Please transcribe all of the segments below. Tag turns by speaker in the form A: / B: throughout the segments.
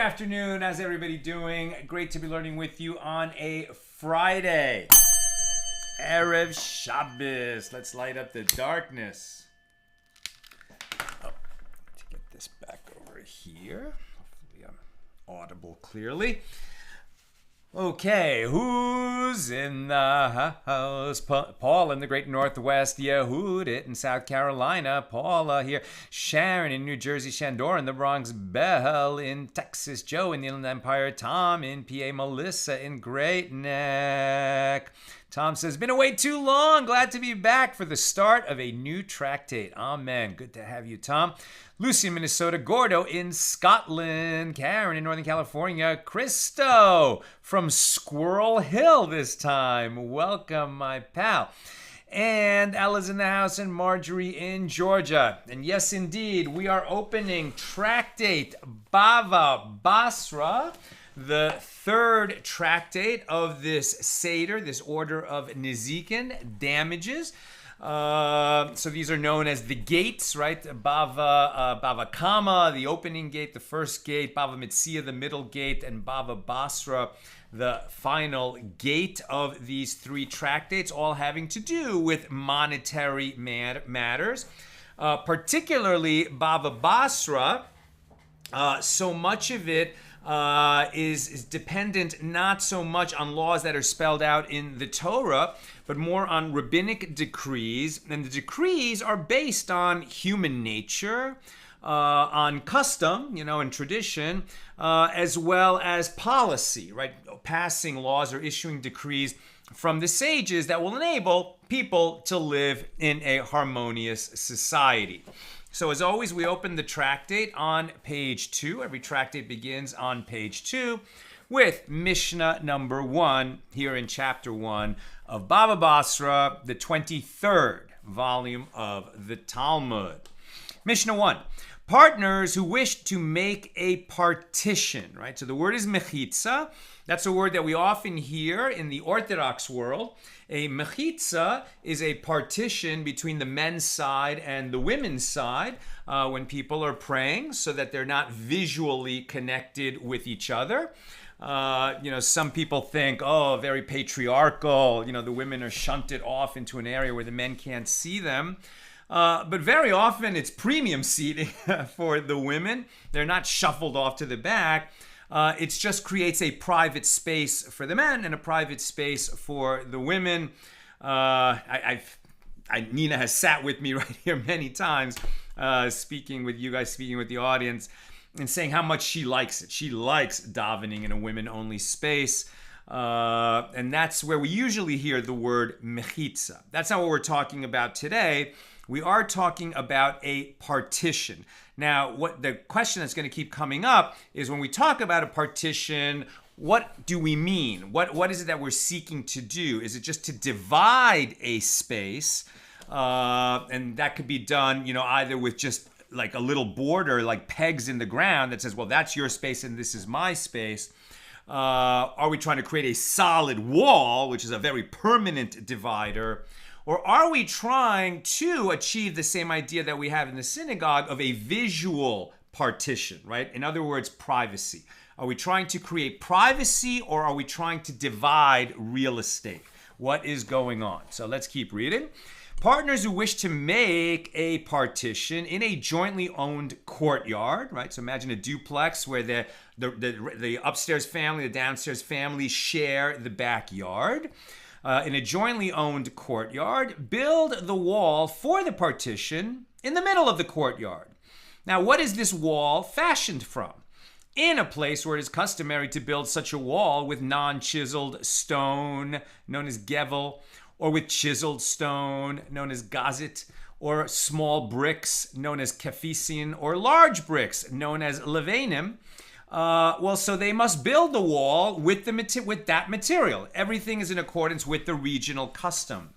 A: afternoon. How's everybody doing? Great to be learning with you on a Friday. Erev Shabbos. Let's light up the darkness. To get this back over here. Hopefully I'm audible clearly. Okay, who's in the house? Paul in the great Northwest, Yehudit in South Carolina, Paula here, Sharon in New Jersey, Shandor in the Bronx, Bell in Texas, Joe in the Inland Empire, Tom in PA, Melissa in Great Neck. Tom says, been away too long. Glad to be back for the start of a new tractate. Amen. Good to have you, Tom. Lucy in Minnesota, Gordo in Scotland, Karen in Northern California, Christo from Squirrel Hill this time. Welcome, my pal. And Ella's in the house and Marjorie in Georgia. And yes, indeed, we are opening tractate Bava Basra, the third tractate of this Seder, this order of Nezikin, damages. So these are known as the gates, right? Bava Kama, the opening gate, the first gate, Bava Metzia, the middle gate, and Bava Basra, the final gate of these three tractates, all having to do with monetary matters. Particularly Bava Basra, so much of it is dependent not so much on laws that are spelled out in the Torah, but more on rabbinic decrees. And the decrees are based on human nature, on custom, and tradition, as well as policy, right? Passing laws or issuing decrees from the sages that will enable people to live in a harmonious society. So as always, we open the tractate on page 2. Every tractate begins on page 2 with Mishna number 1 here in chapter 1 of Bava Basra, the 23rd volume of the Talmud. Mishnah 1. Partners who wish to make a partition, right? So the word is mechitza. That's a word that we often hear in the Orthodox world. A mechitza is a partition between the men's side and the women's side when people are praying so that they're not visually connected with each other. Some people think, very patriarchal, the women are shunted off into an area where the men can't see them. But very often it's premium seating for the women. They're not shuffled off to the back. It just creates a private space for the men and a private space for the women. Nina has sat with me right here many times, speaking with you guys, speaking with the audience, and saying how much she likes it. She likes davening in a women-only space. And that's where we usually hear the word mechitza. That's not what we're talking about today. We are talking about a partition. Now, what the question that's going to keep coming up is when we talk about a partition, what do we mean? What is it that we're seeking to do? Is it just to divide a space? And that could be done, either with just like a little border, like pegs in the ground that says, well, that's your space and this is my space. Are we trying to create a solid wall, which is a very permanent divider? Or are we trying to achieve the same idea that we have in the synagogue of a visual partition, right? In other words, privacy. Are we trying to create privacy or are we trying to divide real estate? What is going on? So let's keep reading. Partners who wish to make a partition in a jointly owned courtyard, right? So imagine a duplex where the upstairs family, the downstairs family share the backyard. In a jointly owned courtyard, build the wall for the partition in the middle of the courtyard. Now, what is this wall fashioned from? In a place where it is customary to build such a wall with non-chiseled stone, known as gevel, or with chiseled stone, known as gazit, or small bricks, known as kefisin, or large bricks, known as levanim, so they must build the wall with that material. Everything is in accordance with the regional custom.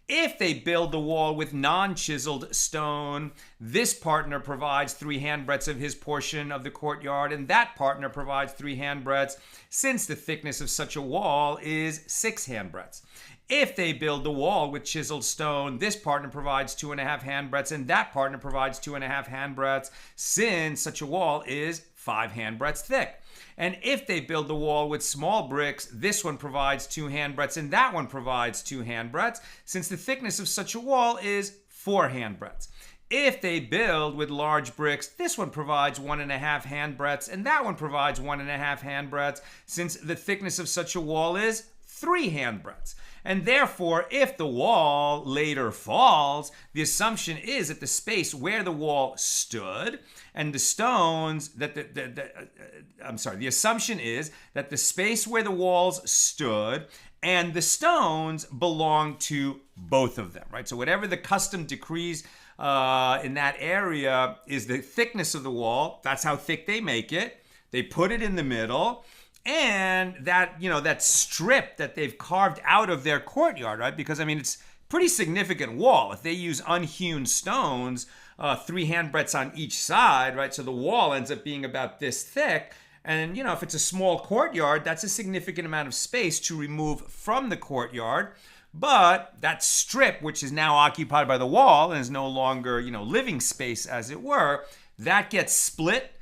A: If they build the wall with non-chiseled stone, this partner provides 3 handbreadths of his portion of the courtyard, and that partner provides 3 handbreadths, since the thickness of such a wall is 6 handbreadths. If they build the wall with chiseled stone, this partner provides 2.5 handbreadths, and that partner provides 2.5 handbreadths, since such a wall is 5 handbreadths thick. And if they build the wall with small bricks, this one provides 2 handbreadths, and that one provides 2 handbreadths, since the thickness of such a wall is 4 handbreadths. If they build with large bricks, this one provides 1.5 handbreadths, and that one provides 1.5 handbreadths, since the thickness of such a wall is 3 handbreadths. And therefore, if the wall later falls, the assumption is that the space where the wall stood and the stones the assumption is that the space where the walls stood and the stones belong to both of them, right? So whatever the custom decrees in that area is the thickness of the wall, that's how thick they make it. They put it in the middle. And that strip that they've carved out of their courtyard, right? Because, I mean, it's a pretty significant wall. If they use unhewn stones, 3 handbreadths on each side, right? So the wall ends up being about this thick. And, if it's a small courtyard, that's a significant amount of space to remove from the courtyard. But that strip, which is now occupied by the wall and is no longer, living space, as it were, that gets split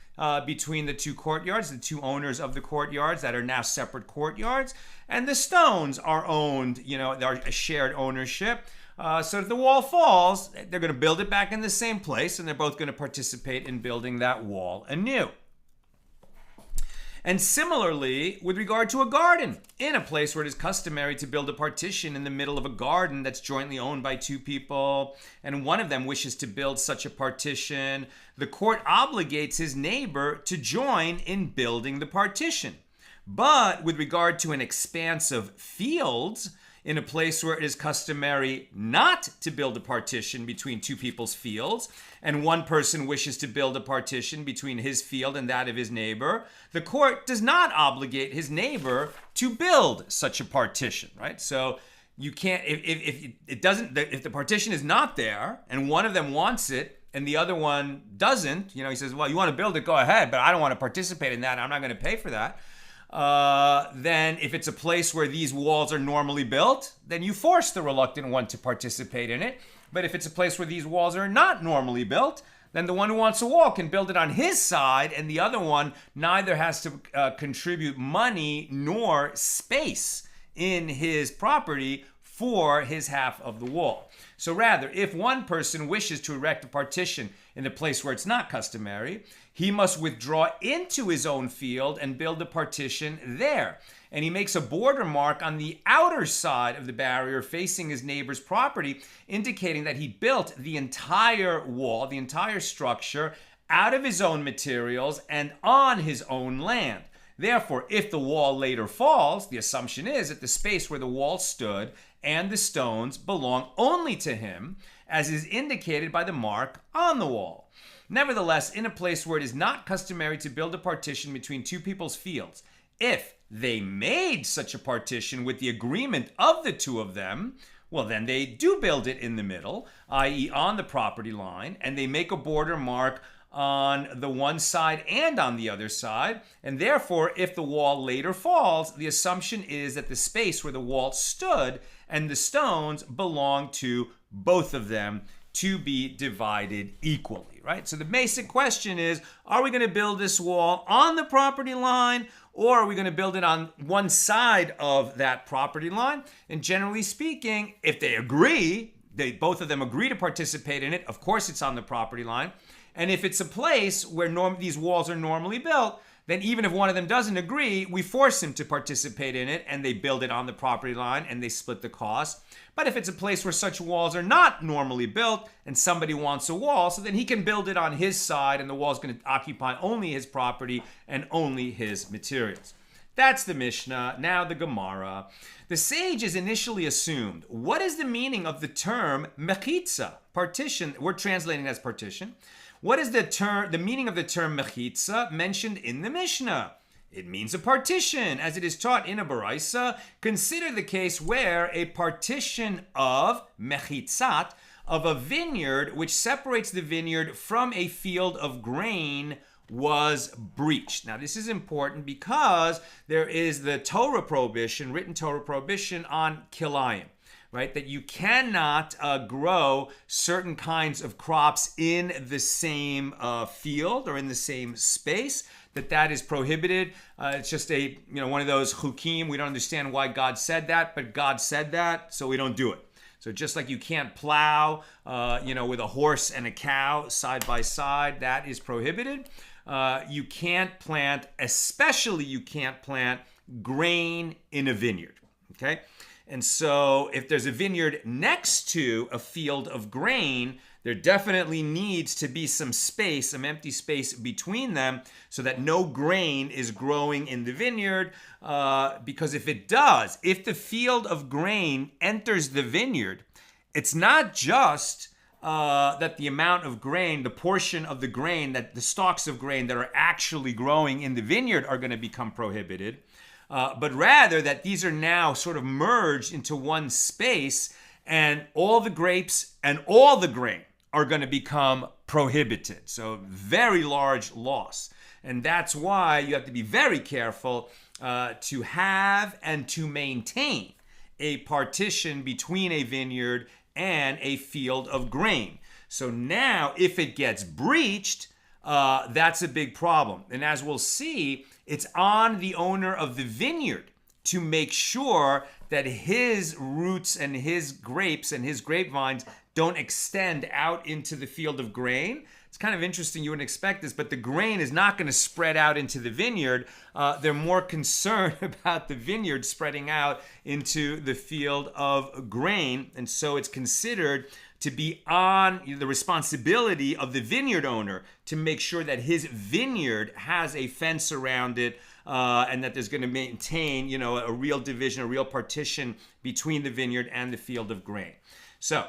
A: between the 2 courtyards, the 2 owners of the courtyards that are now separate courtyards. And the stones are owned, they're a shared ownership. So if the wall falls, they're going to build it back in the same place, and they're both going to participate in building that wall anew. And similarly, with regard to a garden, in a place where it is customary to build a partition in the middle of a garden that's jointly owned by 2 people, and one of them wishes to build such a partition, the court obligates his neighbor to join in building the partition. But with regard to an expanse of fields, in a place where it is customary not to build a partition between 2 people's fields, and one person wishes to build a partition between his field and that of his neighbor, the court does not obligate his neighbor to build such a partition, right? So you can't, if the partition is not there and one of them wants it and the other one doesn't, he says, well, you want to build it, go ahead, but I don't want to participate in that. I'm not going to pay for that. Then if it's a place where these walls are normally built, then you force the reluctant one to participate in it. But if it's a place where these walls are not normally built, then the one who wants a wall can build it on his side, and the other one neither has to contribute money nor space in his property for his half of the wall. So rather, if one person wishes to erect a partition in the place where it's not customary, he must withdraw into his own field and build a partition there. And he makes a border mark on the outer side of the barrier facing his neighbor's property, indicating that he built the entire wall, the entire structure, out of his own materials and on his own land. Therefore, if the wall later falls, the assumption is that the space where the wall stood and the stones belong only to him, as is indicated by the mark on the wall. Nevertheless, in a place where it is not customary to build a partition between 2 people's fields, if they made such a partition with the agreement of the 2 of them, well, then they do build it in the middle, i.e. on the property line, and they make a border mark on the one side and on the other side. And therefore, if the wall later falls, the assumption is that the space where the wall stood and the stones belong to both of them to be divided equally, right? So the basic question is, are we going to build this wall on the property line, or are we going to build it on one side of that property line? And generally speaking, if they agree, both of them agree to participate in it, of course it's on the property line. And if it's a place where these walls are normally built, then even if one of them doesn't agree, we force him to participate in it, and they build it on the property line and they split the cost. But if it's a place where such walls are not normally built and somebody wants a wall, so then he can build it on his side, and the wall is going to occupy only his property and only his materials. That's the Mishnah. Now the Gemara. The sages initially assumed, what is the meaning of the term mechitza, partition? We're translating as partition. What is the meaning of the term mechitza mentioned in the Mishnah? It means a partition, as it is taught in a baraisa. Consider the case where a partition of mechitzat, of a vineyard, which separates the vineyard from a field of grain, was breached. Now, this is important because there is the Torah prohibition, written Torah prohibition on kilayim, right? That you cannot grow certain kinds of crops in the same field or in the same space. That is prohibited. It's just one of those chukim. We don't understand why God said that, but God said that, so we don't do it. So just like you can't plow, with a horse and a cow side by side, that is prohibited. You can't plant, especially you can't plant grain in a vineyard, okay? And so if there's a vineyard next to a field of grain, there definitely needs to be some space, some empty space between them so that no grain is growing in the vineyard. Because if it does, if the field of grain enters the vineyard, it's not just that the amount of grain, the portion of the grain, that the stalks of grain that are actually growing in the vineyard are going to become prohibited, but rather that these are now sort of merged into one space, and all the grapes and all the grain are going to become prohibited. So very large loss. And that's why you have to be very careful to have and to maintain a partition between a vineyard and a field of grain. So now if it gets breached, that's a big problem. And as we'll see, it's on the owner of the vineyard to make sure that his roots and his grapes and his grapevines don't extend out into the field of grain. It's kind of interesting, you wouldn't expect this, but the grain is not going to spread out into the vineyard. They're more concerned about the vineyard spreading out into the field of grain. And so it's considered to be on the responsibility of the vineyard owner to make sure that his vineyard has a fence around it, and that there's going to maintain, a real division, a real partition between the vineyard and the field of grain. So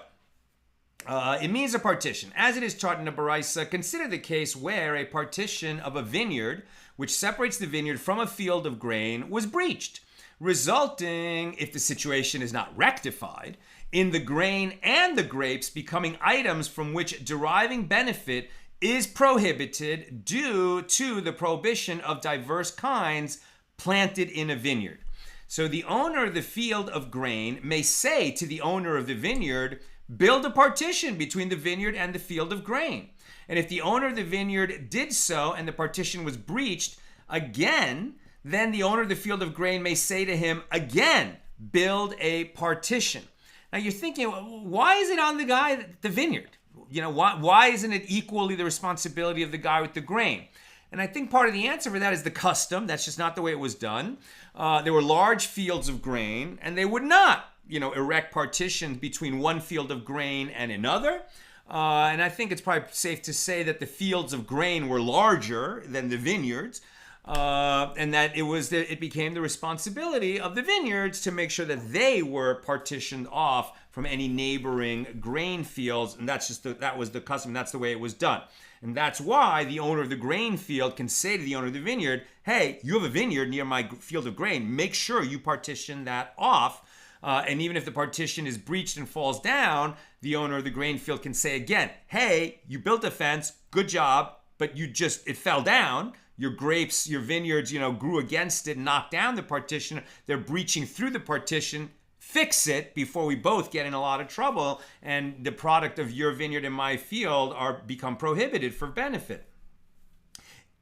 A: it means a partition. As it is taught in the Baraisa, consider the case where a partition of a vineyard, which separates the vineyard from a field of grain, was breached, resulting, if the situation is not rectified, in the grain and the grapes becoming items from which deriving benefit is prohibited due to the prohibition of diverse kinds planted in a vineyard. So the owner of the field of grain may say to the owner of the vineyard, build a partition between the vineyard and the field of grain. And if the owner of the vineyard did so and the partition was breached, again, then the owner of the field of grain may say to him, again, build a partition. Now you're thinking, why is it on the guy at the vineyard? Why isn't it equally the responsibility of the guy with the grain? And I think part of the answer for that is the custom. That's just not the way it was done. There were large fields of grain, and they would not, erect partitions between one field of grain and another. And I think it's probably safe to say that the fields of grain were larger than the vineyards, and that it became the responsibility of the vineyards to make sure that they were partitioned off from any neighboring grain fields. And that was the custom. That's the way it was done. And that's why the owner of the grain field can say to the owner of the vineyard, hey, you have a vineyard near my field of grain. Make sure you partition that off. And even if the partition is breached and falls down, the owner of the grain field can say again, hey, you built a fence, good job, but it fell down. Your grapes, your vineyards, grew against it, knocked down the partition. They're breaching through the partition. Fix it before we both get in a lot of trouble and the product of your vineyard and my field become prohibited for benefit.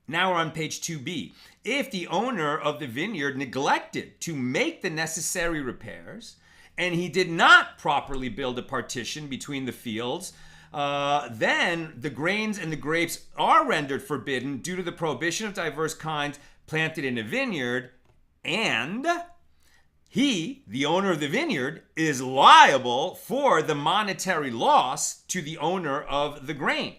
A: Now we're on page 2b. If the owner of the vineyard neglected to make the necessary repairs and he did not properly build a partition between the fields, then the grains and the grapes are rendered forbidden due to the prohibition of diverse kinds planted in a vineyard, and he, the owner of the vineyard, is liable for the monetary loss to the owner of the grain.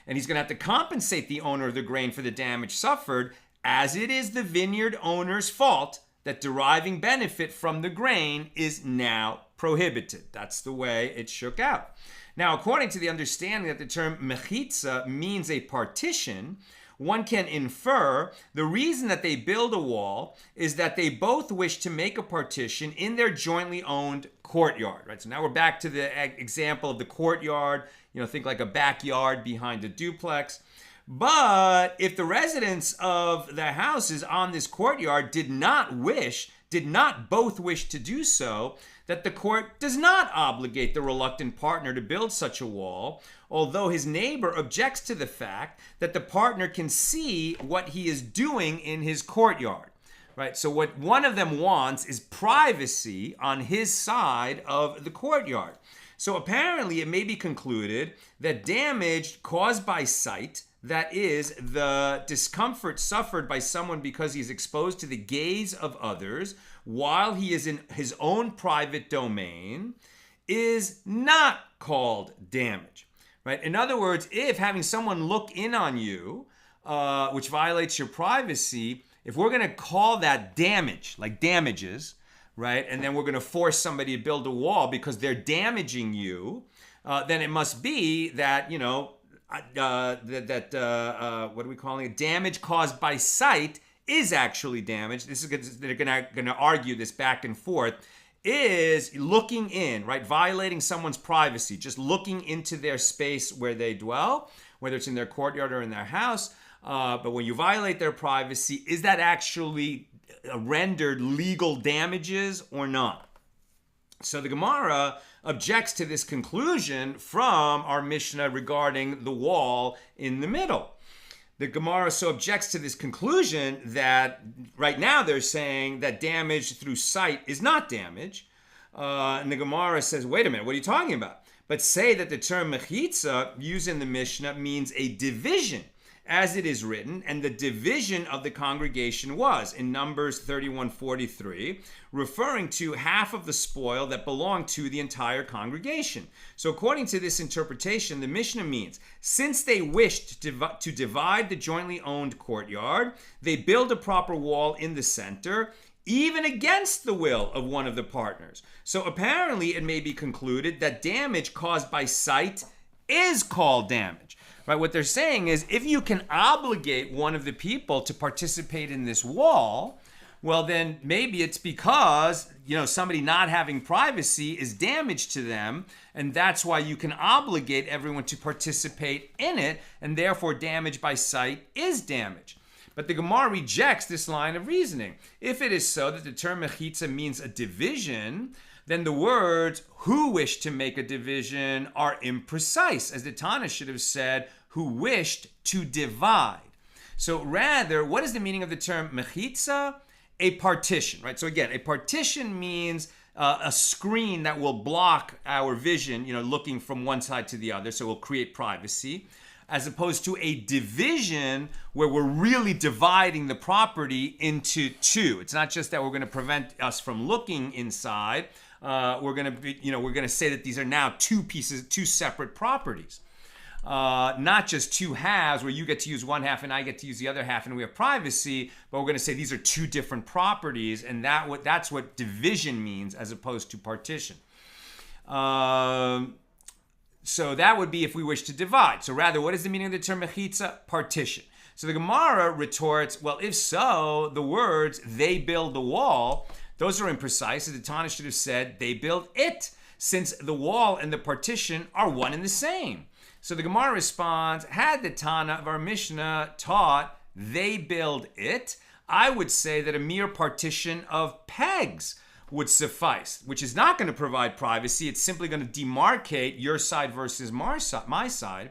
A: And he's going to have to compensate the owner of the grain for the damage suffered, as it is the vineyard owner's fault that deriving benefit from the grain is now prohibited. That's the way it shook out. Now, according to the understanding that the term mechitza means a partition, one can infer the reason that they build a wall is that they both wish to make a partition in their jointly owned courtyard, right? So now we're back to the example of the courtyard, think like a backyard behind a duplex. But if the residents of the houses on this courtyard did not both wish to do so, that the court does not obligate the reluctant partner to build such a wall, although his neighbor objects to the fact that the partner can see what he is doing in his courtyard. Right? So what one of them wants is privacy on his side of the courtyard. So apparently it may be concluded that damage caused by sight, that is, the discomfort suffered by someone because he is exposed to the gaze of others while he is in his own private domain, is not called damage. Right? In other words, if having someone look in on you, which violates your privacy, if we're going to call that damage, like damages, right, and then we're going to force somebody to build a wall because they're damaging you, then it must be that, what are we calling it? Damage caused by sight is actually damage. This is they're going to argue this back and forth. Is looking in, right? Violating someone's privacy, just looking into their space where they dwell, whether it's in their courtyard or in their house. But when you violate their privacy, is that actually rendered legal damages or not? So the Gemara objects to this conclusion from our Mishnah regarding the wall in the middle. The Gemara so objects to this conclusion that right now they're saying that damage through sight is not damage. And the Gemara says, wait a minute, what are you talking about? But say that the term mechitza used in the Mishnah means a division, as it is written, and the division of the congregation was in Numbers 31:43, referring to half of the spoil that belonged to the entire congregation. So according to this interpretation, the Mishnah means, since they wished to divide the jointly owned courtyard, they build a proper wall in the center, even against the will of one of the partners. So apparently it may be concluded that damage caused by sight is called damage. Right, what they're saying is if you can obligate one of the people to participate in this wall, well then maybe it's because somebody not having privacy is damage to them, and that's why you can obligate everyone to participate in it, and therefore damage by sight is damage. But the Gemara rejects this line of reasoning. If it is so that the term mechitza means a division, then the words who wish to make a division are imprecise, as the Tana should have said who wished to divide. So rather, what is the meaning of the term mechitza? A partition, right? So again, a partition means a screen that will block our vision, looking from one side to the other, so it will create privacy, as opposed to a division where we're really dividing the property into two. It's not just that we're going to prevent us from looking inside. We're going to say that these are now two separate properties. Not just two halves where you get to use one half and I get to use the other half and we have privacy, but we're going to say these are two different properties, and that's what division means as opposed to partition. So that would be if we wish to divide. So rather, what is the meaning of the term mechitza? Partition. So the Gemara retorts, well, if so, the words, they build the wall, those are imprecise. The Tana should have said, they build it, since the wall and the partition are one and the same. So the Gemara responds, had the Tana of our Mishnah taught, they build it, I would say that a mere partition of pegs would suffice, which is not going to provide privacy. It's simply going to demarcate your side versus my side.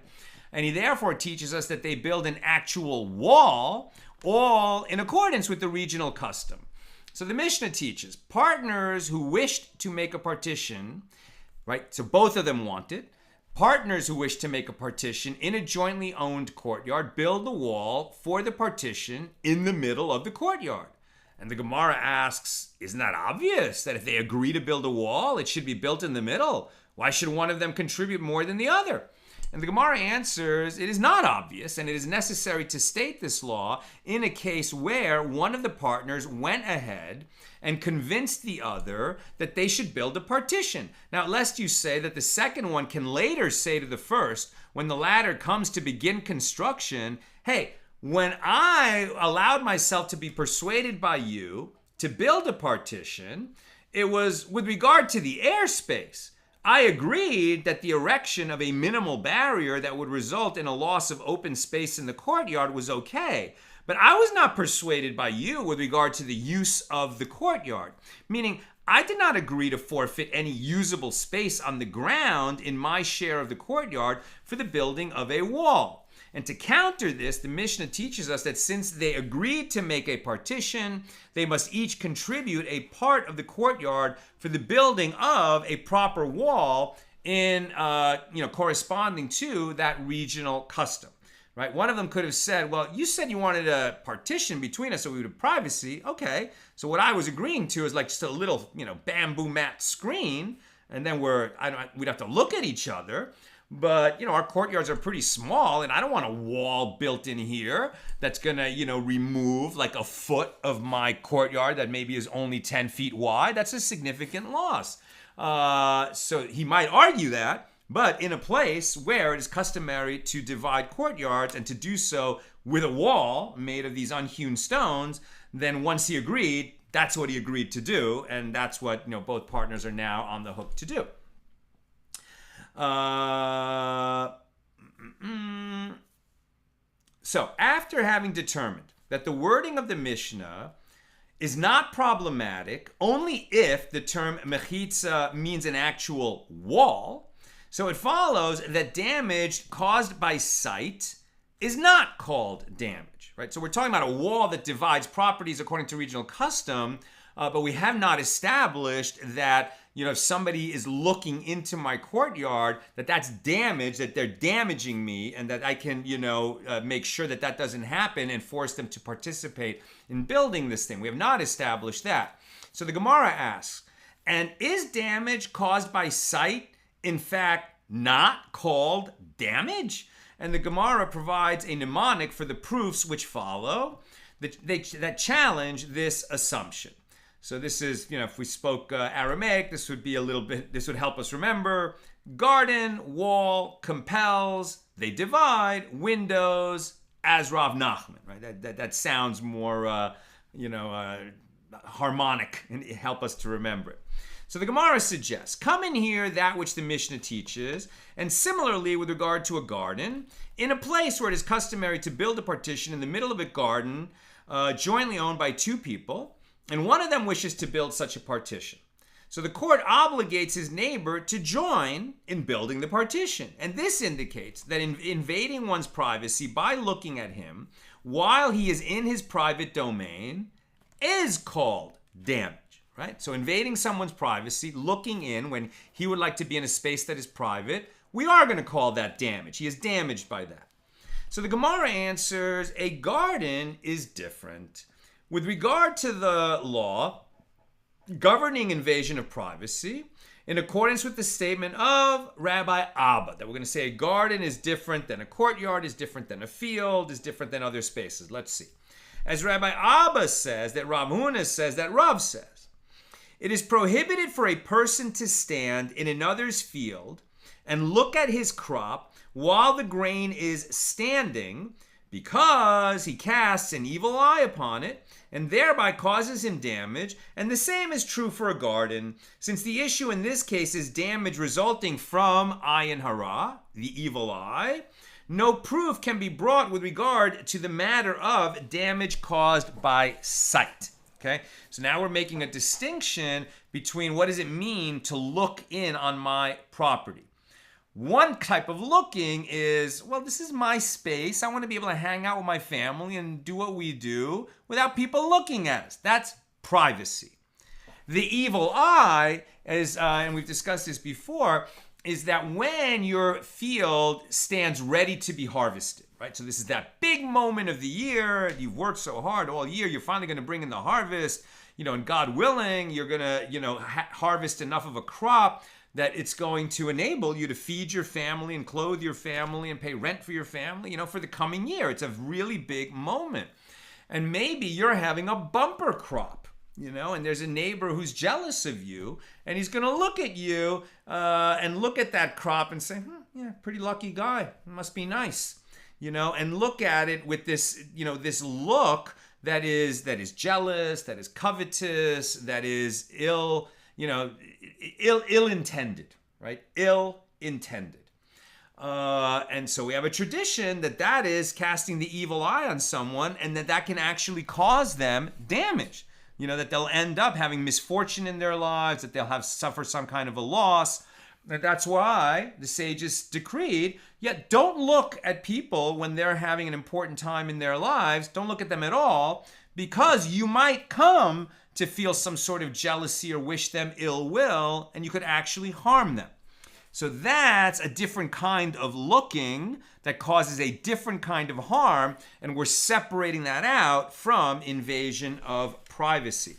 A: And he therefore teaches us that they build an actual wall, all in accordance with the regional custom. So the Mishnah teaches partners who wished to make a partition, right? So both of them want it. Partners who wish to make a partition in a jointly owned courtyard build the wall for the partition in the middle of the courtyard. And the Gemara asks, isn't that obvious that if they agree to build a wall, it should be built in the middle? Why should one of them contribute more than the other? And the Gemara answers, it is not obvious, and it is necessary to state this law in a case where one of the partners went ahead and convinced the other that they should build a partition. Now, lest you say that the second one can later say to the first, when the latter comes to begin construction, hey, when I allowed myself to be persuaded by you to build a partition, it was with regard to the airspace. I agreed that the erection of a minimal barrier that would result in a loss of open space in the courtyard was okay. But I was not persuaded by you with regard to the use of the courtyard, meaning I did not agree to forfeit any usable space on the ground in my share of the courtyard for the building of a wall. And to counter this, the Mishnah teaches us that since they agreed to make a partition, they must each contribute a part of the courtyard for the building of a proper wall in, corresponding to that regional custom. Right? One of them could have said, well, you said you wanted a partition between us so we would have privacy. Okay. So what I was agreeing to is like just a little, bamboo mat screen. And then we'd have to look at each other. But, our courtyards are pretty small and I don't want a wall built in here that's going to, remove like a foot of my courtyard that maybe is only 10 feet wide. That's a significant loss. So he might argue that. But in a place where it is customary to divide courtyards and to do so with a wall made of these unhewn stones, then once he agreed, that's what he agreed to do. And that's what, both partners are now on the hook to do. So after having determined that the wording of the Mishnah is not problematic only if the term mechitza means an actual wall, so it follows that damage caused by sight is not called damage, right? So we're talking about a wall that divides properties according to regional custom, but we have not established that, if somebody is looking into my courtyard, that's damage, that they're damaging me, and that I can, make sure that doesn't happen and force them to participate in building this thing. We have not established that. So the Gemara asks, and is damage caused by sight in fact not called damage? And the Gemara provides a mnemonic for the proofs which follow that challenge this assumption. So this is, if we spoke Aramaic, this would help us remember. Garden, wall, compels, they divide, windows, as Rav Nachman, right? That sounds more, harmonic and help us to remember it. So the Gemara suggests, come in here that which the Mishnah teaches, and similarly with regard to a garden, in a place where it is customary to build a partition in the middle of a garden, jointly owned by two people, and one of them wishes to build such a partition. So the court obligates his neighbor to join in building the partition. And this indicates that invading one's privacy by looking at him while he is in his private domain is called damage. Right? So invading someone's privacy, looking in when he would like to be in a space that is private, we are going to call that damage. He is damaged by that. So the Gemara answers, a garden is different. With regard to the law governing invasion of privacy, in accordance with the statement of Rabbi Abba, that we're going to say a garden is different than a courtyard, is different than a field, is different than other spaces. Let's see. As Rabbi Abba says, that Rav Huna says, that Rav says, it is prohibited for a person to stand in another's field and look at his crop while the grain is standing, because he casts an evil eye upon it and thereby causes him damage. And the same is true for a garden, since the issue in this case is damage resulting from ayin hara, the evil eye. No proof can be brought with regard to the matter of damage caused by sight. Okay, so now we're making a distinction between what does it mean to look in on my property. One type of looking is, well, this is my space. I want to be able to hang out with my family and do what we do without people looking at us. That's privacy. The evil eye is, and we've discussed this before, is that when your field stands ready to be harvested, right? So this is that big moment of the year. You've worked so hard all year. You're finally going to bring in the harvest, and God willing, you're going to, harvest enough of a crop that it's going to enable you to feed your family and clothe your family and pay rent for your family, for the coming year. It's a really big moment. And maybe you're having a bumper crop, and there's a neighbor who's jealous of you, and he's going to look at you and look at that crop and say, yeah, pretty lucky guy. Must be nice, and look at it with this, this look that is jealous, that is covetous, that is ill-intended, right? Ill-intended. And so we have a tradition that is casting the evil eye on someone, and that can actually cause them damage. That they'll end up having misfortune in their lives, that they'll suffer some kind of a loss. And that's why the sages decreed, yet don't look at people when they're having an important time in their lives. Don't look at them at all, because you might come to feel some sort of jealousy or wish them ill will, and you could actually harm them. So that's a different kind of looking that causes a different kind of harm, and we're separating that out from invasion of privacy.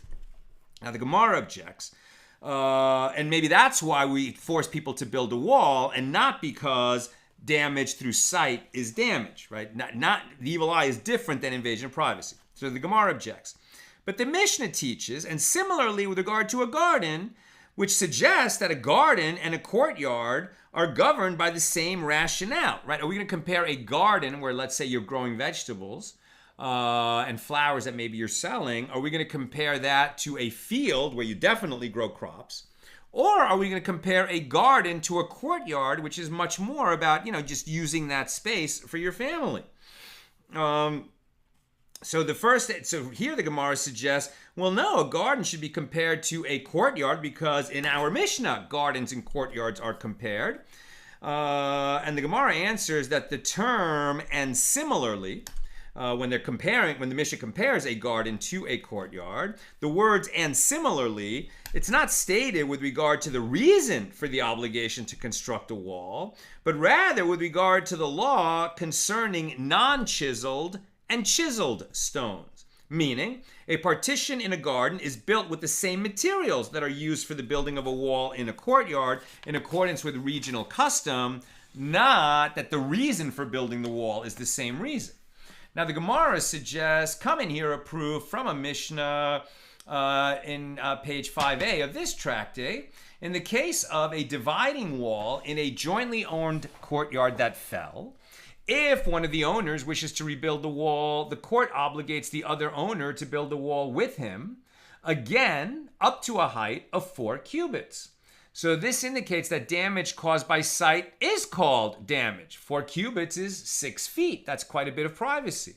A: Now the Gemara objects, and maybe that's why we force people to build a wall, and not because damage through sight is damage, right? Not the evil eye is different than invasion of privacy. So the Gemara objects. But the Mishna teaches, and similarly with regard to a garden, which suggests that a garden and a courtyard are governed by the same rationale, right? Are we going to compare a garden where, let's say, you're growing vegetables and flowers that maybe you're selling? Are we going to compare that to a field where you definitely grow crops? Or are we going to compare a garden to a courtyard, which is much more about, just using that space for your family? So here the Gemara suggests, well, no, a garden should be compared to a courtyard, because in our Mishnah, gardens and courtyards are compared. And the Gemara answers that the term "and similarly," when the Mishnah compares a garden to a courtyard, the words "and similarly," it's not stated with regard to the reason for the obligation to construct a wall, but rather with regard to the law concerning non-chiseled and chiseled stones. Meaning, a partition in a garden is built with the same materials that are used for the building of a wall in a courtyard in accordance with regional custom, not that the reason for building the wall is the same reason. Now the Gemara suggests, come in here a proof from a Mishnah in page 5a of this tractate. In the case of a dividing wall in a jointly owned courtyard that fell, if one of the owners wishes to rebuild the wall, the court obligates the other owner to build the wall with him, again, up to a height of 4 cubits. So this indicates that damage caused by sight is called damage. 4 cubits is 6 feet. That's quite a bit of privacy.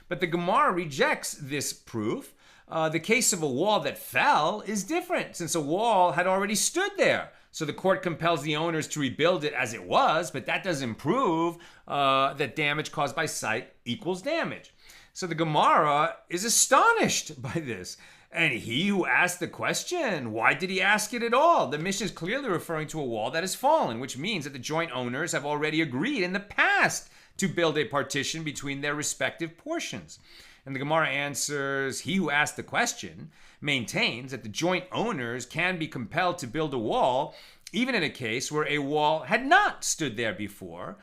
A: But the Gemara rejects this proof. The case of a wall that fell is different, since a wall had already stood there. So the court compels the owners to rebuild it as it was, but that doesn't prove that damage caused by sight equals damage. So the Gemara is astonished by this. And he who asked the question, why did he ask it at all? The Mishnah is clearly referring to a wall that has fallen, which means that the joint owners have already agreed in the past to build a partition between their respective portions. And the Gemara answers, he who asked the question maintains that the joint owners can be compelled to build a wall, even in a case where a wall had not stood there before,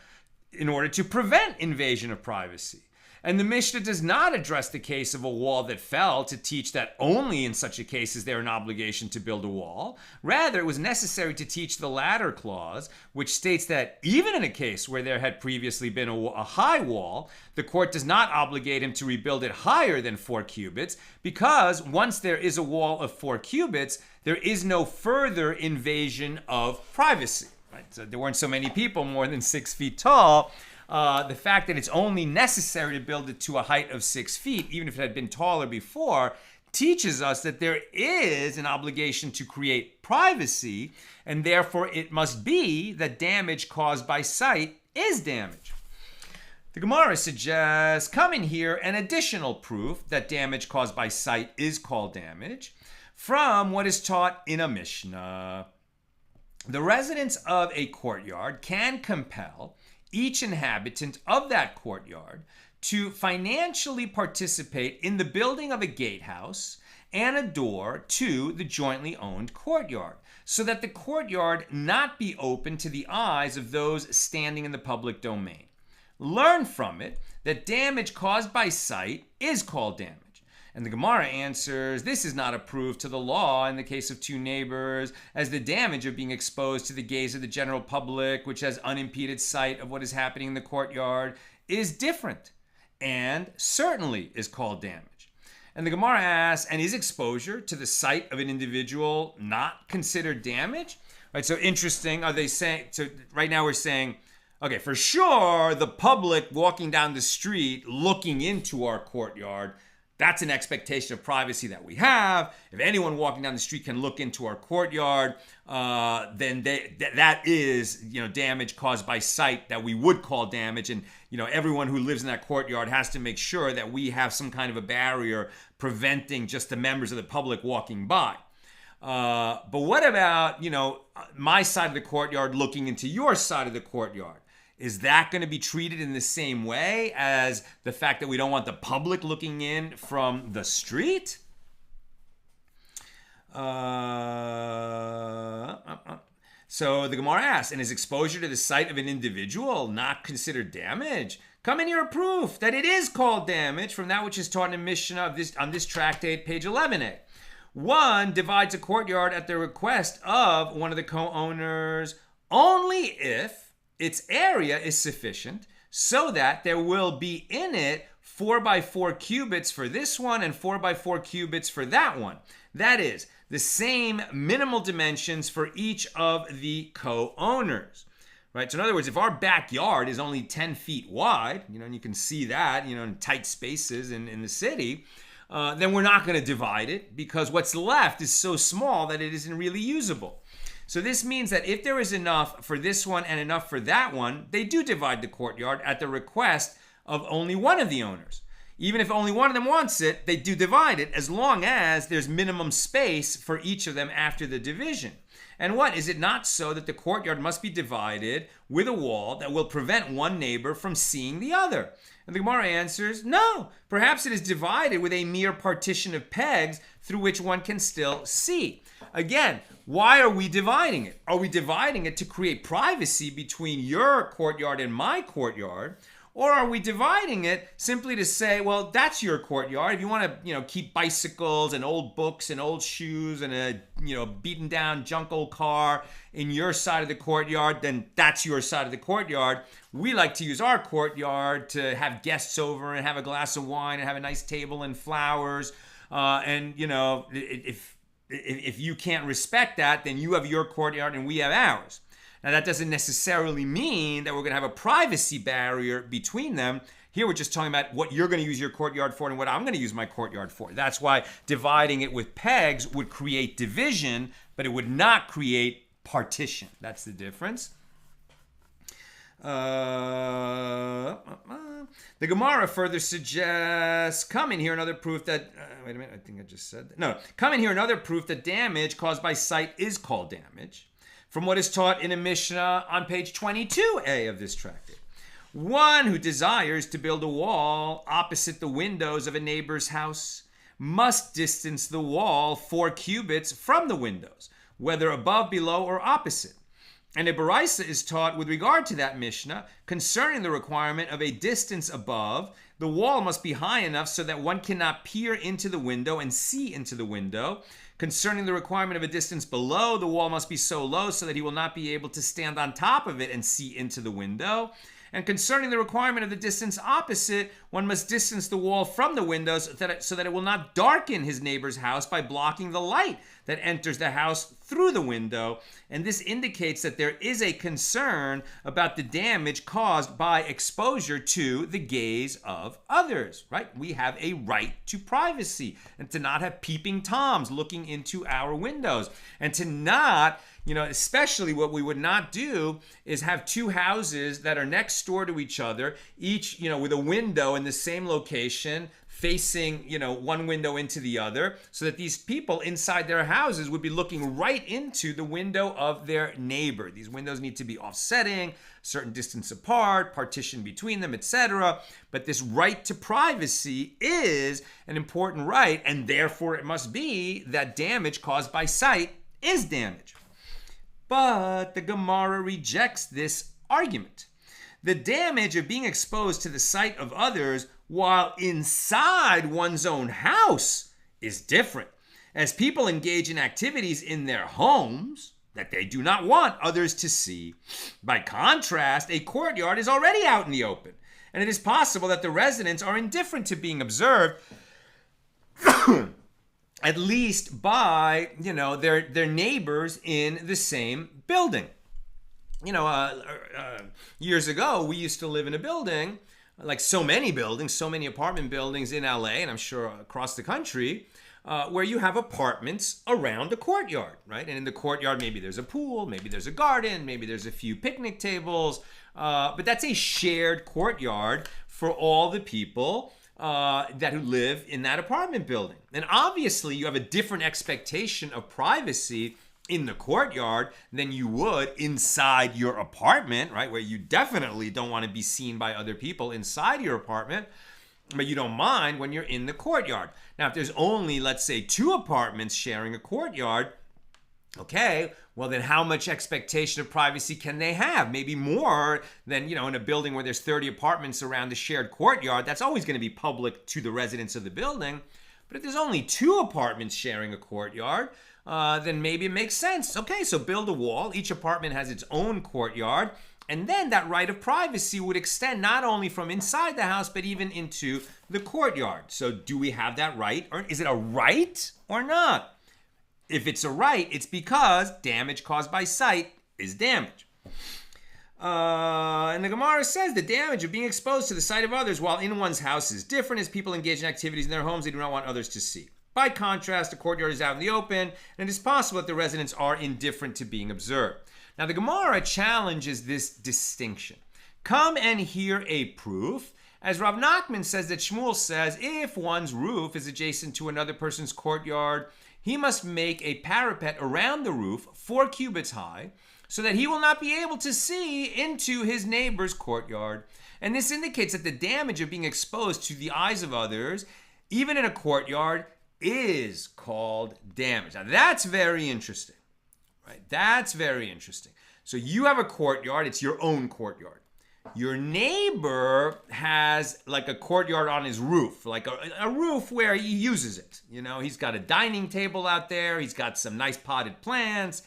A: in order to prevent invasion of privacy. And the Mishnah does not address the case of a wall that fell to teach that only in such a case is there an obligation to build a wall. Rather, it was necessary to teach the latter clause, which states that even in a case where there had previously been a high wall, the court does not obligate him to rebuild it higher than 4 cubits, because once there is a wall of 4 cubits, there is no further invasion of privacy. Right? So there weren't so many people more than 6 feet tall. The fact that it's only necessary to build it to a height of 6 feet, even if it had been taller before, teaches us that there is an obligation to create privacy, and therefore it must be that damage caused by sight is damage. The Gemara suggests, come in here, an additional proof that damage caused by sight is called damage from what is taught in a Mishnah. The residents of a courtyard can compel each inhabitant of that courtyard to financially participate in the building of a gatehouse and a door to the jointly owned courtyard, so that the courtyard not be open to the eyes of those standing in the public domain. Learn from it that damage caused by sight is called damage. And the Gemara answers, this is not approved to the law in the case of 2 neighbors, as the damage of being exposed to the gaze of the general public, which has unimpeded sight of what is happening in the courtyard, is different and certainly is called damage. And the Gemara asks, and is exposure to the sight of an individual not considered damage? Right, so interesting. Are they saying, so right now we're saying, okay, for sure, the public walking down the street looking into our courtyard, that's an expectation of privacy that we have. If anyone walking down the street can look into our courtyard, then that is, damage caused by sight that we would call damage. And, everyone who lives in that courtyard has to make sure that we have some kind of a barrier preventing just the members of the public walking by. But what about, my side of the courtyard looking into your side of the courtyard? Is that going to be treated in the same way as the fact that we don't want the public looking in from the street? So the Gemara asks, and is exposure to the sight of an individual not considered damage? Come in here proof that it is called damage from that which is taught in Mishna on this tractate, page 11a. One divides a courtyard at the request of one of the co-owners only if its area is sufficient so that there will be in it 4 by 4 cubits for this one and 4 by 4 cubits for that one. That is, the same minimal dimensions for each of the co-owners. Right? So in other words, if our backyard is only 10 feet wide, and you can see that, in tight spaces in the city, then we're not going to divide it because what's left is so small that it isn't really usable. So this means that if there is enough for this one and enough for that one, they do divide the courtyard at the request of only one of the owners. Even if only one of them wants it, they do divide it as long as there's minimum space for each of them after the division. And what? Is it not so that the courtyard must be divided with a wall that will prevent one neighbor from seeing the other? And the Gemara answers, no. Perhaps it is divided with a mere partition of pegs through which one can still see. Again, why are we dividing it? Are we dividing it to create privacy between your courtyard and my courtyard? Or are we dividing it simply to say, well, that's your courtyard. If you want to, keep bicycles and old books and old shoes and a, beaten down junk old car in your side of the courtyard, then that's your side of the courtyard. We like to use our courtyard to have guests over and have a glass of wine and have a nice table and flowers. If you can't respect that, then you have your courtyard and we have ours. Now, that doesn't necessarily mean that we're going to have a privacy barrier between them. Here, we're just talking about what you're going to use your courtyard for and what I'm going to use my courtyard for. That's why dividing it with pegs would create division, but it would not create partition. That's the difference. The Gemara further suggests, come in here another proof that, wait a minute, I think I just said that. No, come in here another proof that damage caused by sight is called damage, from what is taught in a Mishna on page 22a of this tractate. One who desires to build a wall opposite the windows of a neighbor's house must distance the wall 4 cubits from the windows, whether above, below, or opposite. And a Baraisa is taught with regard to that Mishnah concerning the requirement of a distance above. The wall must be high enough so that one cannot peer into the window and see into the window. Concerning the requirement of a distance below, the wall must be so low so that he will not be able to stand on top of it and see into the window. And concerning the requirement of the distance opposite, one must distance the wall from the windows so that it will not darken his neighbor's house by blocking the light that enters the house through the window. And this indicates that there is a concern about the damage caused by exposure to the gaze of others, right? We have a right to privacy and to not have peeping Toms looking into our windows, and to not, especially what we would not do is have 2 houses that are next door to each other, each, with a window in the same location, facing, one window into the other, so that these people inside their houses would be looking right into the window of their neighbor. These windows need to be offsetting, certain distance apart, partition between them, etc. But this right to privacy is an important right, and therefore it must be that damage caused by sight is damage. But the Gemara rejects this argument. The damage of being exposed to the sight of others while inside one's own house is different, as people engage in activities in their homes that they do not want others to see. By contrast, a courtyard is already out in the open, and it is possible that the residents are indifferent to being observed at least by, their neighbors in the same building. Years ago, we used to live in a building, like so many buildings, so many apartment buildings in LA, and I'm sure across the country, where you have apartments around a courtyard, right? And in the courtyard, maybe there's a pool, maybe there's a garden, maybe there's a few picnic tables, but that's a shared courtyard for all the people who live in that apartment building. And obviously, you have a different expectation of privacy in the courtyard than you would inside your apartment, right? Where you definitely don't want to be seen by other people inside your apartment, but you don't mind when you're in the courtyard. Now, if there's only, let's say, 2 apartments sharing a courtyard, okay, well then how much expectation of privacy can they have? Maybe more than, in a building where there's 30 apartments around the shared courtyard. That's always going to be public to the residents of the building. But if there's only 2 apartments sharing a courtyard, then maybe it makes sense. Okay, so build a wall. Each apartment has its own courtyard. And then that right of privacy would extend not only from inside the house, but even into the courtyard. So do we have that right? Or is it a right or not? If it's a right, it's because damage caused by sight is damage. And the Gemara says the damage of being exposed to the sight of others while in one's house is different as people engage in activities in their homes they do not want others to see. By contrast, the courtyard is out in the open, and it is possible that the residents are indifferent to being observed. Now, the Gemara challenges this distinction. Come and hear a proof. As Rav Nachman says that Shmuel says, if one's roof is adjacent to another person's courtyard, he must make a parapet around the roof 4 cubits high, so that he will not be able to see into his neighbor's courtyard. And this indicates that the damage of being exposed to the eyes of others, even in a courtyard, is called damage. Now, that's very interesting. Right? That's very interesting. So you have a courtyard, it's your own courtyard. Your neighbor has like a courtyard on his roof, like a roof where he uses it. He's got a dining table out there, he's got some nice potted plants.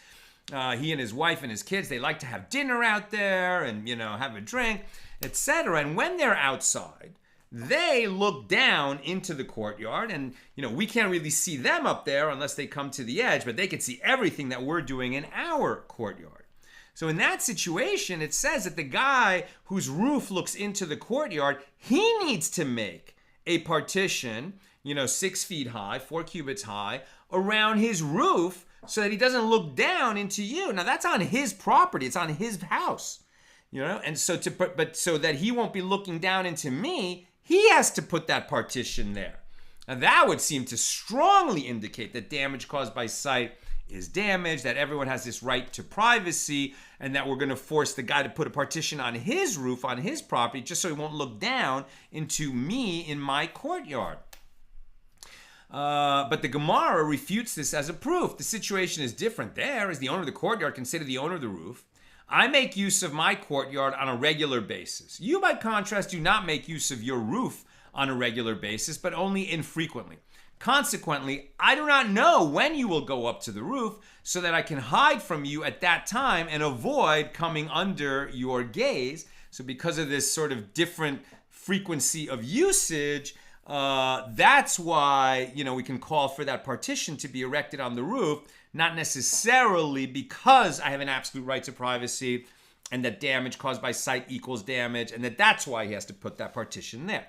A: He and his wife and his kids, they like to have dinner out there and, have a drink, etc. And when they're outside, they look down into the courtyard and, we can't really see them up there unless they come to the edge, but they can see everything that we're doing in our courtyard. So in that situation, it says that the guy whose roof looks into the courtyard, he needs to make a partition, 6 feet high, 4 cubits high, around his roof so that he doesn't look down into you. Now that's on his property, it's on his house, and so so that he won't be looking down into me, he has to put that partition there. Now that would seem to strongly indicate that damage caused by sight is damage, that everyone has this right to privacy, and that we're going to force the guy to put a partition on his roof, on his property, just so he won't look down into me in my courtyard. But the Gemara refutes this as a proof. The situation is different. There, as the owner of the courtyard, consider the owner of the roof. I make use of my courtyard on a regular basis. You, by contrast, do not make use of your roof on a regular basis, but only infrequently. Consequently, I do not know when you will go up to the roof so that I can hide from you at that time and avoid coming under your gaze. So because of this sort of different frequency of usage, that's why, we can call for that partition to be erected on the roof, not necessarily because I have an absolute right to privacy and that damage caused by sight equals damage, and that's why he has to put that partition there.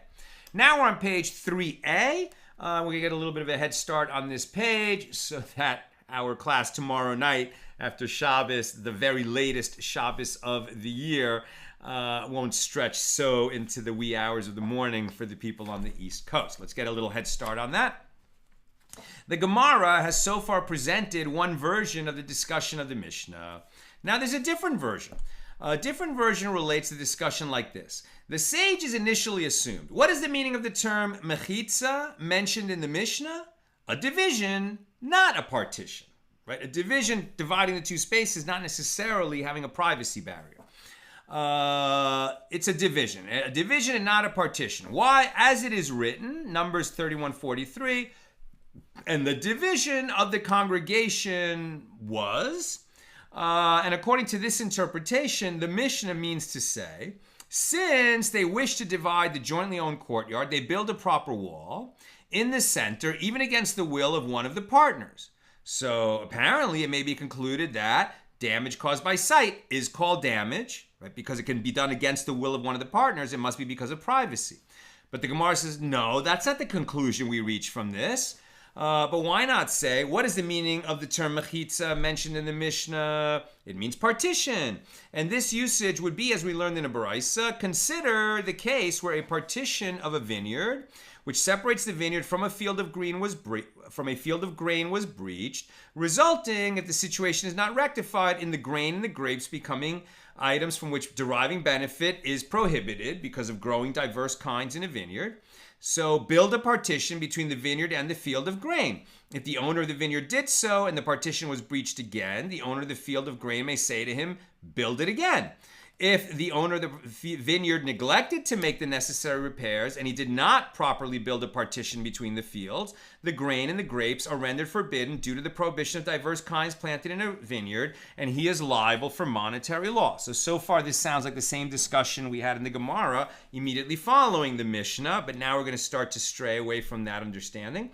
A: Now we're on page 3a. We're going to get a little bit of a head start on this page so that our class tomorrow night after Shabbos, the very latest Shabbos of the year, won't stretch so into the wee hours of the morning for the people on the East Coast. Let's get a little head start on that. The Gemara has so far presented one version of the discussion of the Mishnah. Now there's a different version. A different version relates the discussion like this. The sages initially assumed, what is the meaning of the term mechitza mentioned in the Mishnah? A division, not a partition. Right? A division dividing the two spaces, not necessarily having a privacy barrier. It's a division and not a partition. Why? As it is written, Numbers 31:43, and the division of the congregation was, and according to this interpretation, the Mishnah means to say, since they wish to divide the jointly owned courtyard, they build a proper wall. in the center, even against the will of one of the partners. So apparently it may be concluded that damage caused by sight is called damage, right? Because it can be done against the will of one of the partners, it must be because of privacy. But the Gemara says, no, that's not the conclusion we reach from this. But why not say, what is the meaning of the term mechitza mentioned in the Mishnah? It means partition. And this usage would be, as we learned in a Baraisa, consider the case where a partition of a vineyard, which separates the vineyard from a field of grain was breached, resulting, if the situation is not rectified, in the grain and the grapes becoming items from which deriving benefit is prohibited because of growing diverse kinds in a vineyard. So build a partition between the vineyard and the field of grain. If the owner of the vineyard did so and the partition was breached again, the owner of the field of grain may say to him, build it again. If the owner of the vineyard neglected to make the necessary repairs and he did not properly build a partition between the fields, the grain and the grapes are rendered forbidden due to the prohibition of diverse kinds planted in a vineyard, and he is liable for monetary loss. So far this sounds like the same discussion we had in the Gemara immediately following the Mishnah, but now we're going to start to stray away from that understanding.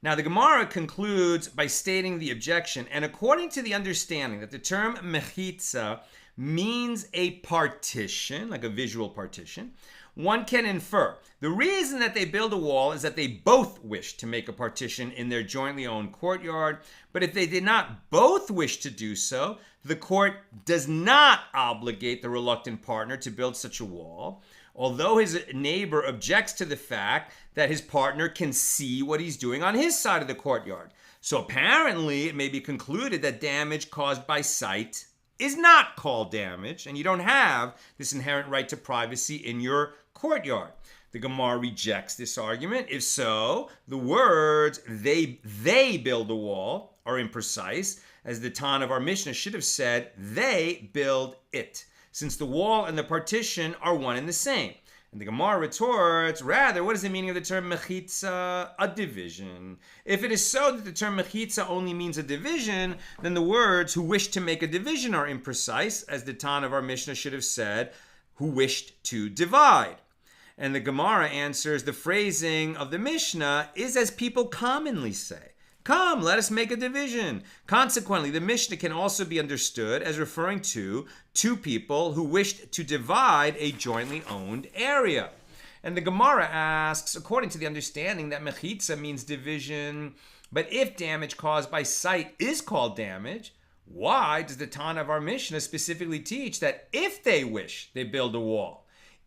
A: Now, the Gemara concludes by stating the objection, and according to the understanding that the term mechitza means a partition, like a visual partition, one can infer the reason that they build a wall is that they both wish to make a partition in their jointly owned courtyard. But if they did not both wish to do so, the court does not obligate the reluctant partner to build such a wall, although his neighbor objects to the fact that his partner can see what he's doing on his side of the courtyard. So apparently it may be concluded that damage caused by sight is not called damage, and you don't have this inherent right to privacy in your courtyard. The Gemara rejects this argument. If so, the words they build a wall are imprecise, as the Tan of our Mishnah should have said, they build it, since the wall and the partition are one and the same. And the Gemara retorts, rather, what is the meaning of the term mechitza? A division. If it is so that the term mechitza only means a division, then the words who wish to make a division are imprecise, as the Tan of our Mishnah should have said, who wished to divide. And the Gemara answers, the phrasing of the Mishnah is as people commonly say. Come, let us make a division. Consequently, the Mishnah can also be understood as referring to two people who wished to divide a jointly owned area. And the Gemara asks, according to the understanding that mechitza means division, but if damage caused by sight is called damage, why does the Tana of our Mishnah specifically teach that if they wish, they build a wall?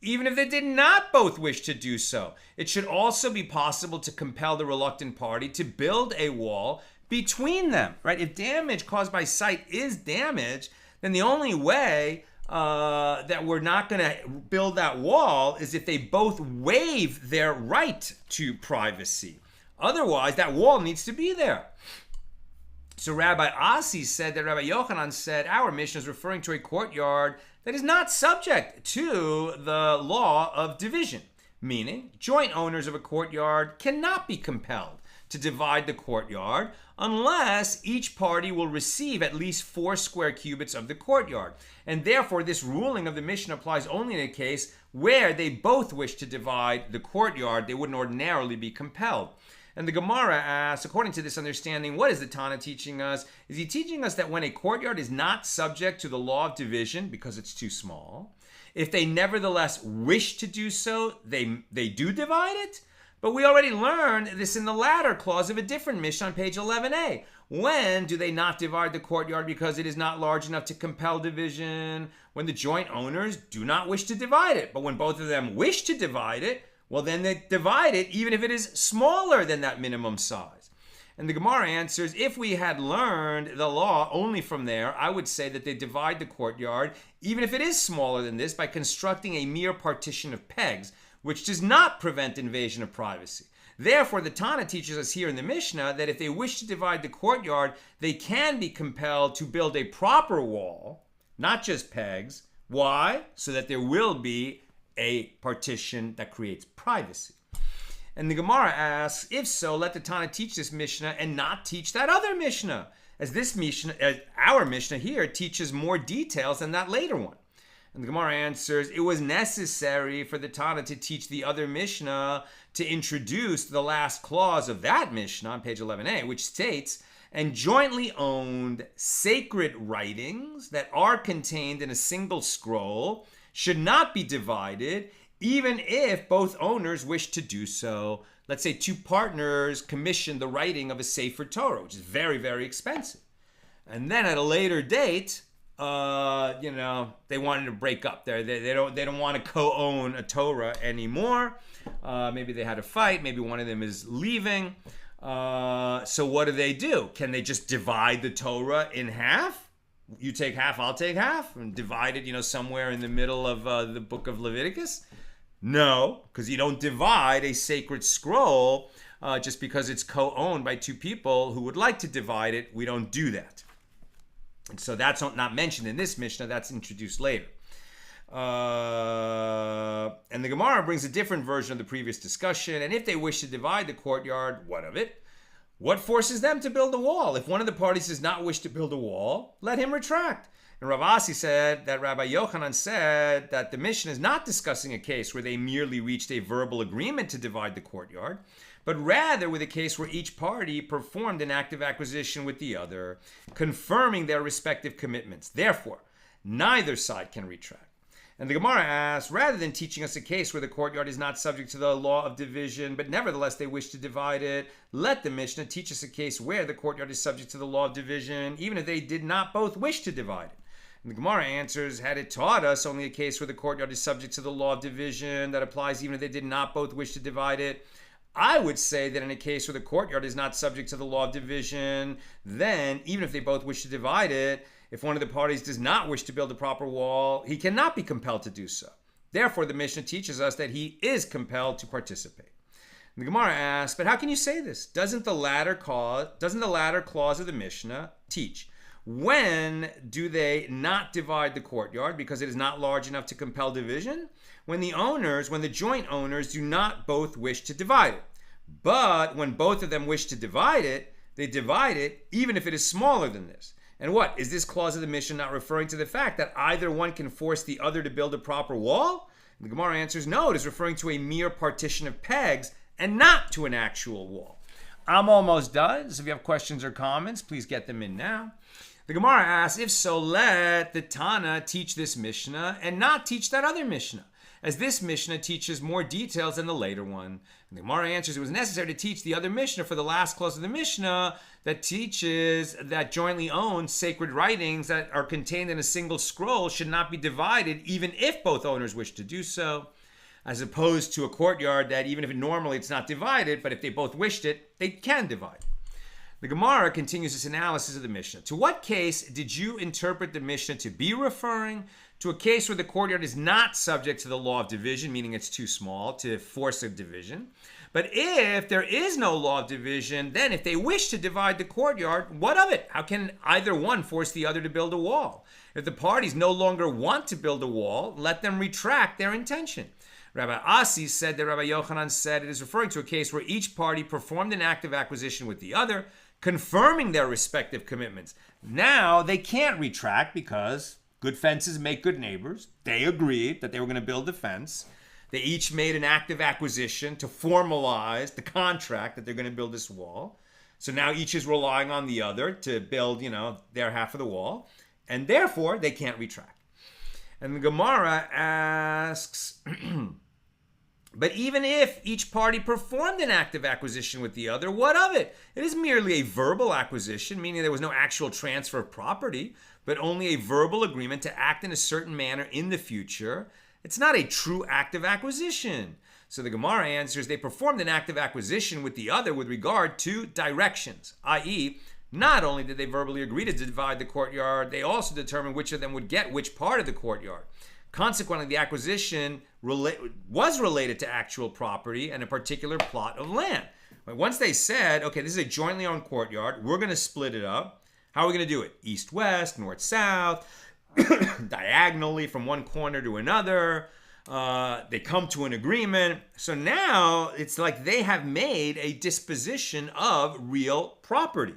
A: Even if they did not both wish to do so, it should also be possible to compel the reluctant party to build a wall between them, right? If damage caused by sight is damage, then the only way that we're not going to build that wall is if they both waive their right to privacy. Otherwise, that wall needs to be there. So Rabbi Asi said that Rabbi Yochanan said our Mishnah is referring to a courtyard that is not subject to the law of division, meaning joint owners of a courtyard cannot be compelled to divide the courtyard unless each party will receive at least 4 square cubits of the courtyard. And therefore, this ruling of the Mishnah applies only in a case where they both wish to divide the courtyard. They wouldn't ordinarily be compelled. And the Gemara asks, according to this understanding, what is the Tana teaching us? Is he teaching us that when a courtyard is not subject to the law of division because it's too small, if they nevertheless wish to do so, they do divide it? But we already learned this in the latter clause of a different Mishnah on page 11a. When do they not divide the courtyard because it is not large enough to compel division? When the joint owners do not wish to divide it. But when both of them wish to divide it, well, then they divide it even if it is smaller than that minimum size. And the Gemara answers, if we had learned the law only from there, I would say that they divide the courtyard, even if it is smaller than this, by constructing a mere partition of pegs, which does not prevent invasion of privacy. Therefore, the Tana teaches us here in the Mishnah that if they wish to divide the courtyard, they can be compelled to build a proper wall, not just pegs. Why? So that there will be a partition that creates privacy. And the Gemara asks, if so, let the Tana teach this Mishnah and not teach that other Mishnah, as this Mishnah, our Mishnah here, teaches more details than that later one. And the Gemara answers, it was necessary for the Tana to teach the other Mishnah to introduce the last clause of that Mishnah on page 11a, which states, and jointly owned sacred writings that are contained in a single scroll should not be divided, even if both owners wish to do so. Let's say two partners commission the writing of a Sefer Torah, which is very, very expensive. And then at a later date, they wanted to break up. They don't want to co-own a Torah anymore. Maybe they had a fight. Maybe one of them is leaving. So what do? Can they just divide the Torah in half? You take half, I'll take half, and divide it, somewhere in the middle of the book of Leviticus? No, because you don't divide a sacred scroll just because it's co-owned by two people who would like to divide it. We don't do that. And so that's not mentioned in this Mishnah. That's introduced later. And the Gemara brings a different version of the previous discussion. And if they wish to divide the courtyard, what of it? What forces them to build a wall? If one of the parties does not wish to build a wall, let him retract. And Rav Asi said that Rabbi Yochanan said that the Mishnah is not discussing a case where they merely reached a verbal agreement to divide the courtyard, but rather with a case where each party performed an active acquisition with the other, confirming their respective commitments. Therefore, neither side can retract. And the Gemara asks, rather than teaching us a case where the courtyard is not subject to the law of division, but nevertheless they wish to divide it, let the Mishnah teach us a case where the courtyard is subject to the law of division, even if they did not both wish to divide it. And the Gemara answers, had it taught us only a case where the courtyard is subject to the law of division that applies even if they did not both wish to divide it, I would say that in a case where the courtyard is not subject to the law of division, then even if they both wish to divide it, if one of the parties does not wish to build a proper wall, he cannot be compelled to do so. Therefore, the Mishnah teaches us that he is compelled to participate. And the Gemara asks, but how can you say this? Doesn't the latter clause of the Mishnah teach? When do they not divide the courtyard because it is not large enough to compel division? When the joint owners do not both wish to divide it. But when both of them wish to divide it, they divide it even if it is smaller than this. And what? Is this clause of the Mishnah not referring to the fact that either one can force the other to build a proper wall? And the Gemara answers, no, it is referring to a mere partition of pegs and not to an actual wall. I'm almost done, so if you have questions or comments, please get them in now. The Gemara asks, if so, let the Tana teach this Mishnah and not teach that other Mishnah, as this Mishnah teaches more details than the later one. And the Gemara answers, it was necessary to teach the other Mishnah for the last clause of the Mishnah that teaches that jointly owned sacred writings that are contained in a single scroll should not be divided even if both owners wish to do so, as opposed to a courtyard that even if normally it's not divided, but if they both wished it, they can divide. The Gemara continues its analysis of the Mishnah. To what case did you interpret the Mishnah to be referring? To a case where the courtyard is not subject to the law of division, meaning it's too small to force a division. But if there is no law of division, then if they wish to divide the courtyard, what of it? How can either one force the other to build a wall? If the parties no longer want to build a wall, let them retract their intention. Rabbi Asi said that Rabbi Yochanan said it is referring to a case where each party performed an active acquisition with the other, confirming their respective commitments. Now they can't retract because good fences make good neighbors. They agreed that they were going to build a fence. They each made an active acquisition to formalize the contract that they're going to build this wall. So now each is relying on the other to build, their half of the wall. And therefore, they can't retract. And the Gemara asks, but even if each party performed an active acquisition with the other, what of it? It is merely a verbal acquisition, meaning there was no actual transfer of property, but only a verbal agreement to act in a certain manner in the future. It's not a true active acquisition. So the Gemara answers, they performed an active acquisition with the other with regard to directions, i.e., not only did they verbally agree to divide the courtyard, they also determined which of them would get which part of the courtyard. Consequently, the acquisition was related to actual property and a particular plot of land. Once they said, okay, this is a jointly owned courtyard, we're going to split it up. How are we going to do it? East-west, north-south, diagonally from one corner to another. They come to an agreement. So now it's like they have made a disposition of real property.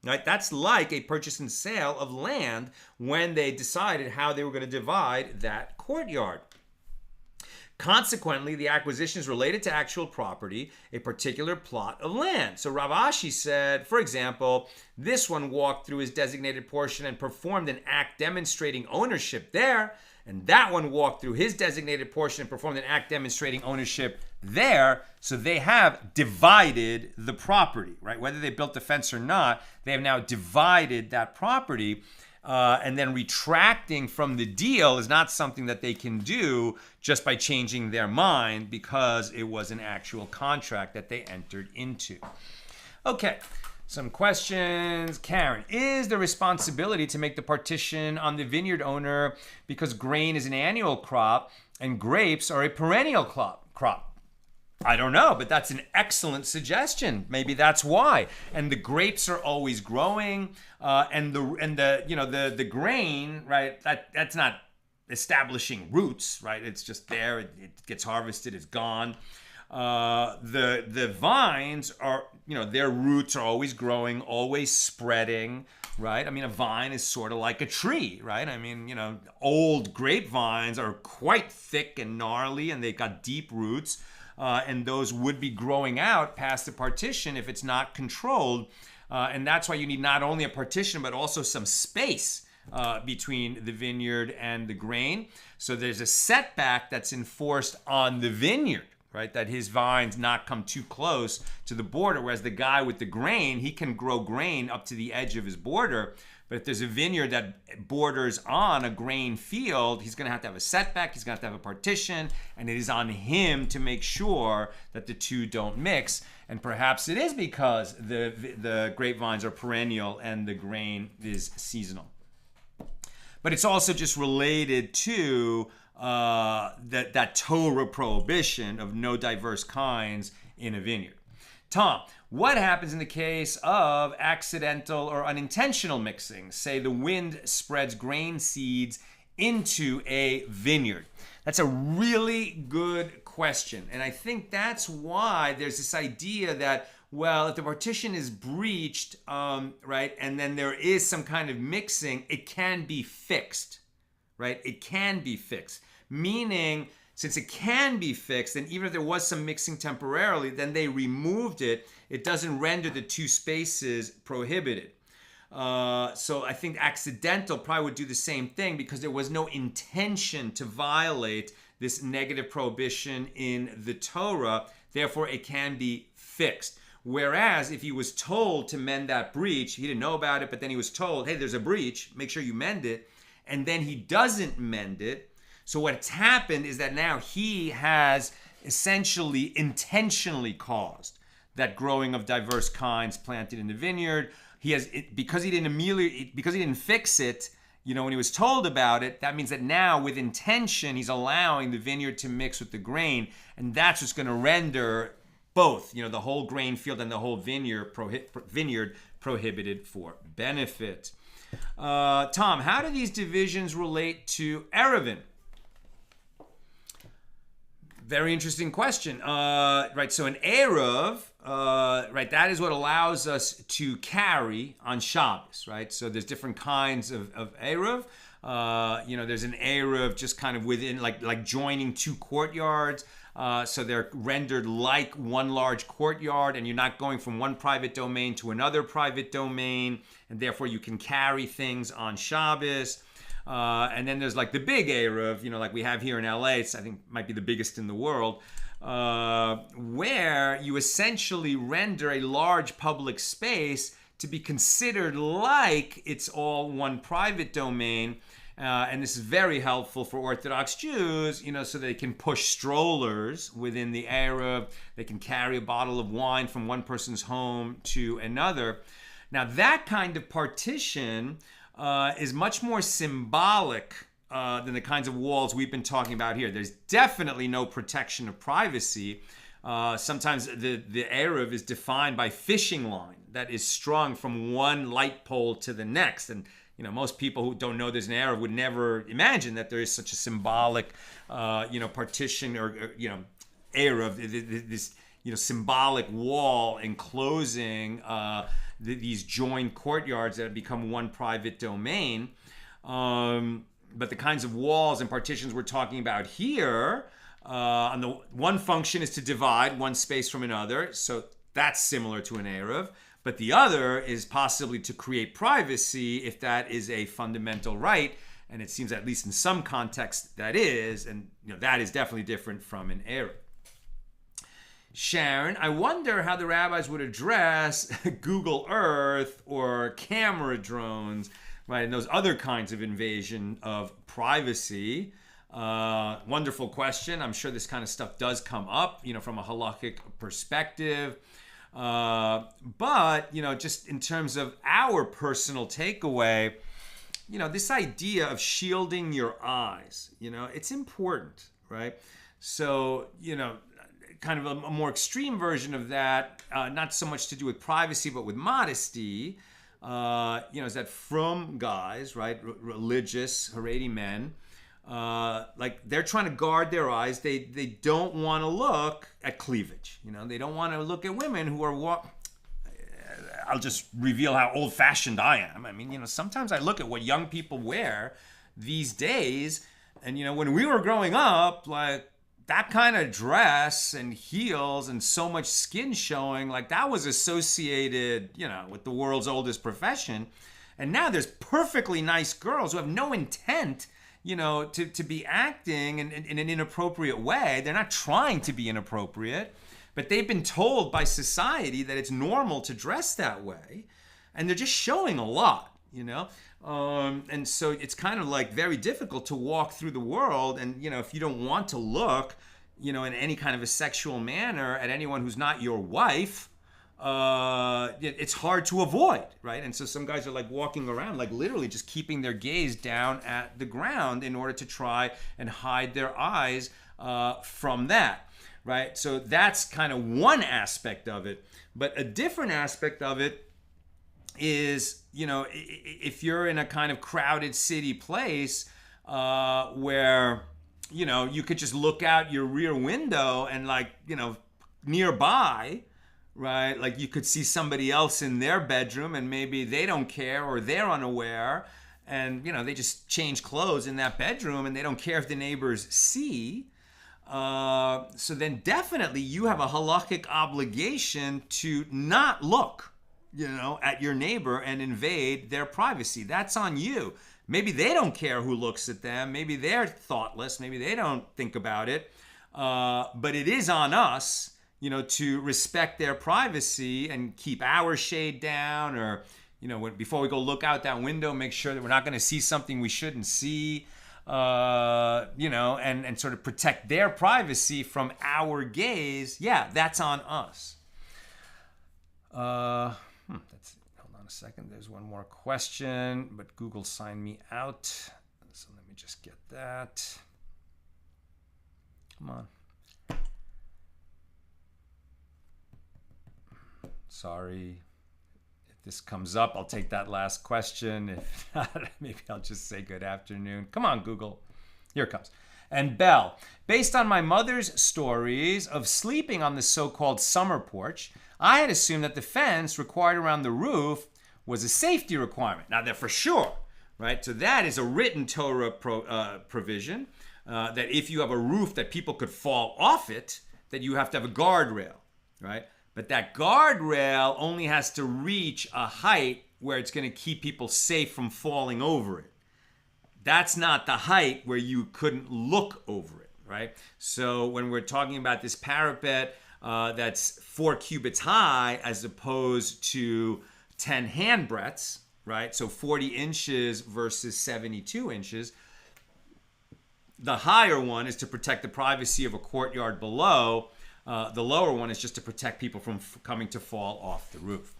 A: Right? That's like a purchase and sale of land when they decided how they were going to divide that courtyard. Consequently, the acquisition is related to actual property, a particular plot of land. So Rav Ashi said, for example, this one walked through his designated portion and performed an act demonstrating ownership there, and that one walked through his designated portion and performed an act demonstrating ownership there. So they have divided the property, right? Whether they built the fence or not, they have now divided that property. And then retracting from the deal is not something that they can do just by changing their mind, because it was an actual contract that they entered into. Okay, some questions. Karen, is the responsibility to make the partition on the vineyard owner because grain is an annual crop and grapes are a perennial crop? I don't know, but that's an excellent suggestion. Maybe that's why. And the grapes are always growing, and the grain, right? That's not establishing roots, right? It's just there. It gets harvested. It's gone. The vines are, their roots are always growing, always spreading, right? I mean, a vine is sort of like a tree, right? I mean, old grapevines are quite thick and gnarly, and they've got deep roots. And those would be growing out past the partition if it's not controlled. And that's why you need not only a partition, but also some space between the vineyard and the grain. So there's a setback that's enforced on the vineyard, right? That his vines not come too close to the border. Whereas the guy with the grain, he can grow grain up to the edge of his border. But if there's a vineyard that borders on a grain field, he's going to have a setback, he's going to have a partition, and it is on him to make sure that the two don't mix. And perhaps it is because the grapevines are perennial and the grain is seasonal. But it's also just related to that Torah prohibition of no diverse kinds in a vineyard. Tom, what happens in the case of accidental or unintentional mixing? Say the wind spreads grain seeds into a vineyard. That's a really good question. And I think that's why there's this idea that, well, if the partition is breached, right, and then there is some kind of mixing, it can be fixed, right? It can be fixed. Meaning, since it can be fixed, and even if there was some mixing temporarily, then they removed it, it doesn't render the two spaces prohibited. So I think accidental probably would do the same thing because there was no intention to violate this negative prohibition in the Torah. Therefore, it can be fixed. Whereas if he was told to mend that breach, he didn't know about it, but then he was told, hey, there's a breach, make sure you mend it, and then he doesn't mend it. So what's happened is that now he has essentially intentionally caused that growing of diverse kinds planted in the vineyard. He has, because he didn't fix it, when he was told about it, that means that now with intention, he's allowing the vineyard to mix with the grain. And that's what's going to render both, the whole grain field and the whole vineyard prohibited for benefit. Tom, how do these divisions relate to Erevin? Very interesting question. Right, so an Erev, right, that is what allows us to carry on Shabbos, right? So there's different kinds of Erev. There's an Erev just kind of within, like joining two courtyards. So they're rendered like one large courtyard, and you're not going from one private domain to another private domain, and therefore you can carry things on Shabbos. And then there's like the big Erev, like we have here in LA. It's, I think, might be the biggest in the world, where you essentially render a large public space to be considered like it's all one private domain. And this is very helpful for Orthodox Jews, so they can push strollers within the Erev. They can carry a bottle of wine from one person's home to another. Now, that kind of partition is much more symbolic than the kinds of walls we've been talking about here. There's definitely no protection of privacy. Sometimes the Erev is defined by fishing line that is strung from one light pole to the next. And most people who don't know there's an Erev would never imagine that there is such a symbolic, partition or Erev, this symbolic wall enclosing these joined courtyards that have become one private domain. But the kinds of walls and partitions we're talking about here, on the one function is to divide one space from another, so that's similar to an Eruv. But the other is possibly to create privacy if that is a fundamental right. And it seems, at least in some context, that is. And that is definitely different from an Eruv. Sharon, I wonder how the rabbis would address Google Earth or camera drones, right? And those other kinds of invasion of privacy. Wonderful question. I'm sure this kind of stuff does come up, from a halakhic perspective. But, just in terms of our personal takeaway, this idea of shielding your eyes, it's important, right? So, kind of a more extreme version of that, not so much to do with privacy, but with modesty, is that from guys, right, religious, Haredi men, they're trying to guard their eyes. They don't want to look at cleavage. They don't want to look at women who are I'll just reveal how old-fashioned I am. I mean, sometimes I look at what young people wear these days, and when we were growing up, like that kind of dress and heels and so much skin showing, like that was associated, with the world's oldest profession. And now there's perfectly nice girls who have no intent to be acting in an inappropriate way. They're not trying to be inappropriate, but they've been told by society that it's normal to dress that way, and they're just showing a lot, and so it's kind of like very difficult to walk through the world, and if you don't want to look, in any kind of a sexual manner at anyone who's not your wife, it's hard to avoid, right? And so some guys are like walking around, like literally just keeping their gaze down at the ground in order to try and hide their eyes from that, right? So that's kind of one aspect of it. But a different aspect of it is, if you're in a kind of crowded city place where, you could just look out your rear window and nearby, right? Like you could see somebody else in their bedroom and maybe they don't care or they're unaware, and they just change clothes in that bedroom and they don't care if the neighbors see. So then definitely you have a halakhic obligation to not look, at your neighbor and invade their privacy. That's on you. Maybe they don't care who looks at them. Maybe they're thoughtless. Maybe they don't think about it. But it is on us, to respect their privacy and keep our shade down, or, before we go look out that window, make sure that we're not going to see something we shouldn't see, and sort of protect their privacy from our gaze. Yeah, that's on us. Hold on a second. There's one more question, but Google signed me out. So let me just get that. Come on. Sorry. If this comes up, I'll take that last question. If not, maybe I'll just say good afternoon. Come on, Google. Here it comes. And Bell, based on my mother's stories of sleeping on the so-called summer porch, I had assumed that the fence required around the roof was a safety requirement. Now, that for sure, right? So that is a written Torah provision, that if you have a roof that people could fall off it, that you have to have a guardrail, right? But that guardrail only has to reach a height where it's going to keep people safe from falling over it. That's not the height where you couldn't look over it, right? So when we're talking about this parapet that's 4 cubits high as opposed to 10 hand breadths, right? So 40 inches versus 72 inches. The higher one is to protect the privacy of a courtyard below. The lower one is just to protect people from coming to fall off the roof.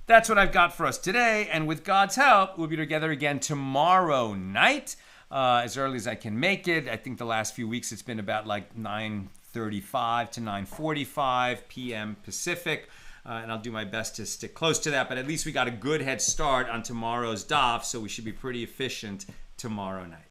A: That's what I've got for us today, and with God's help, we'll be together again tomorrow night, as early as I can make it. I think the last few weeks it's been about like 9:35 to 9:45 p.m. Pacific, and I'll do my best to stick close to that, but at least we got a good head start on tomorrow's daf, so we should be pretty efficient tomorrow night.